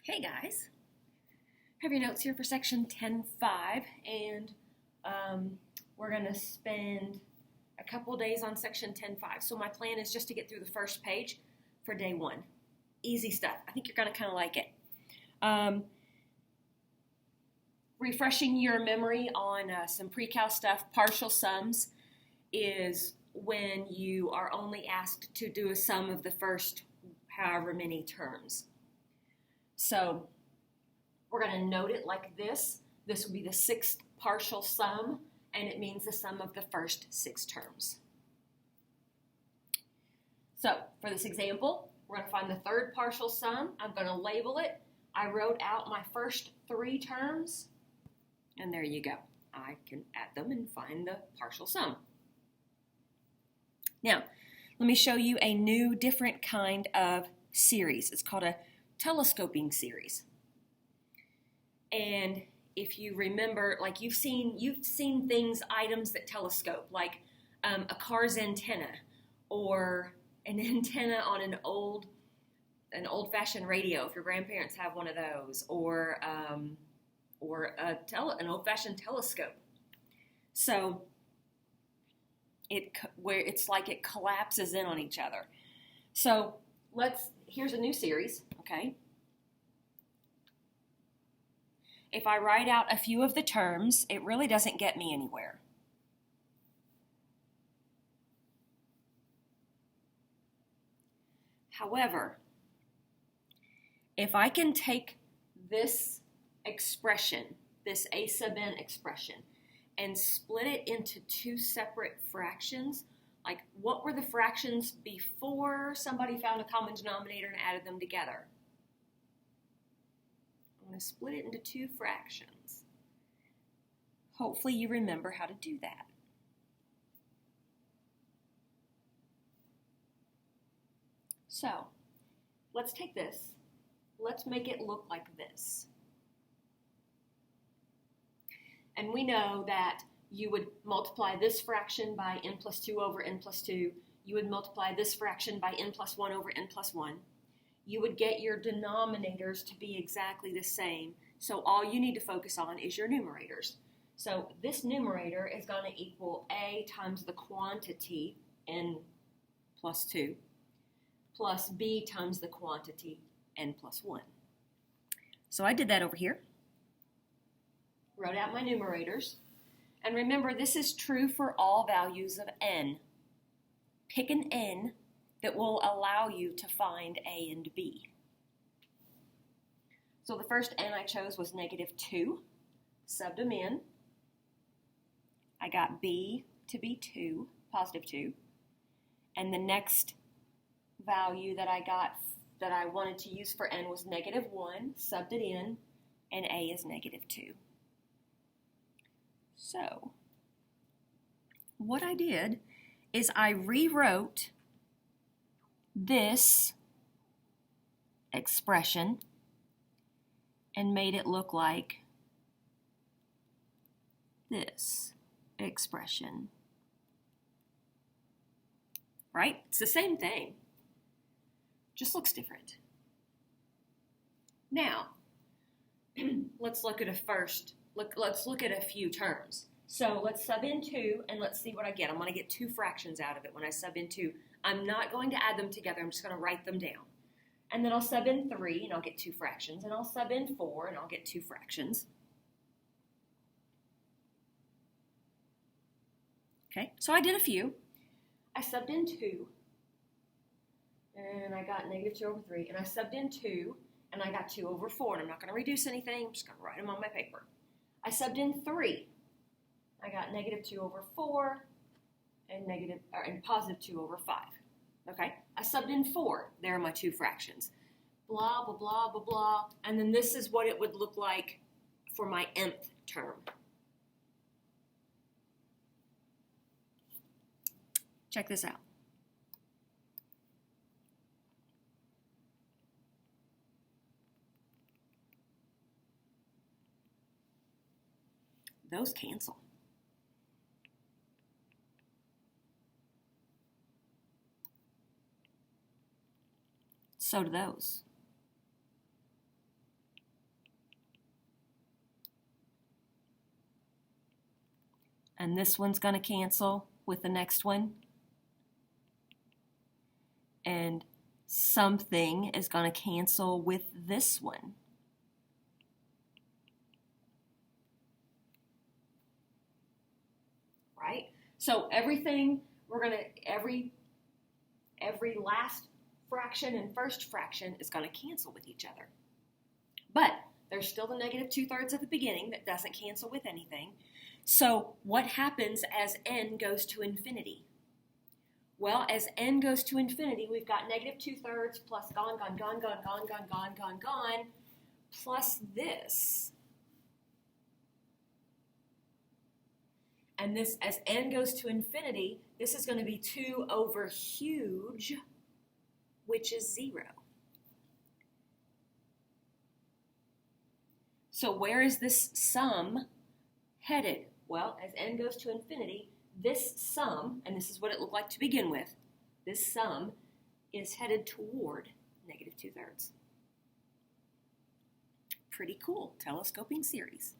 Hey guys, have your notes here for section 10.5, and we're going to spend a couple days on section 10.5. So my plan is just to get through the first page for day one. Easy stuff. I think you're going to kind of like it. Refreshing your memory on some pre-cal stuff. Partial sums is when you are only asked to do a sum of the first however many terms. So we're going to note it like this. This will be the sixth partial sum, and it means the sum of the first six terms. So for this example, we're going to find the third partial sum. I'm going to label it. I wrote out my first three terms, and there you go. I can add them and find the partial sum. Now, let me show you a new, different kind of series. It's called a telescoping series. And if you remember, like you've seen things, items that telescope, like a car's antenna, or an antenna on an old-fashioned radio, if your grandparents have one of those, or an old-fashioned telescope. So it's like it collapses in on each other. So here's a new series, okay? If I write out a few of the terms, it really doesn't get me anywhere. However, if I can take this expression, this a sub n expression, and split it into two separate fractions, like what were the fractions before somebody found a common denominator and added them together? I'm going to split it into two fractions. Hopefully you remember how to do that. So let's take this. Let's make it look like this. And we know that you would multiply this fraction by n plus 2 over n plus 2. You would multiply this fraction by n plus 1 over n plus 1. You would get your denominators to be exactly the same. So all you need to focus on is your numerators. So this numerator is going to equal a times the quantity, n plus 2, plus b times the quantity, n plus 1. So I did that over here. Wrote out my numerators. And remember, this is true for all values of n. Pick an n that will allow you to find a and b. So the first n I chose was -2. Subbed them in. I got b to be 2, positive 2. And the next value that I got that I wanted to use for n was -1. Subbed it in, and a is -2. So what I did is I rewrote this expression and made it look like this expression. Right? It's the same thing. Just looks different. Now, let's look at let's look at a few terms. So let's sub in 2 and let's see what I get. I'm going to get two fractions out of it when I sub in 2. I'm not going to add them together. I'm just going to write them down. And then I'll sub in 3 and I'll get two fractions. And I'll sub in 4 and I'll get two fractions. Okay, so I did a few. I subbed in 2 and I got -2 over 3. And I subbed in 2 and I got 2 over 4. And I'm not going to reduce anything. I'm just going to write them on my paper. I subbed in 3. I got -2 over 4 and positive 2 over 5. Okay, I subbed in 4. There are my two fractions. Blah, blah, blah, blah, blah. And then this is what it would look like for my nth term. Check this out. Those cancel. So do those. And this one's going to cancel with the next one. And something is going to cancel with this one. Right? So everything, every last fraction and first fraction is going to cancel with each other. But there's still the negative 2/3 at the beginning that doesn't cancel with anything. So what happens as n goes to infinity? Well, as n goes to infinity, we've got negative 2/3 plus gone, plus this. And this, as n goes to infinity, this is going to be 2 over huge, which is 0. So where is this sum headed? Well, as n goes to infinity, this sum, and this is what it looked like to begin with, this sum is headed toward negative 2/3. Pretty cool telescoping series.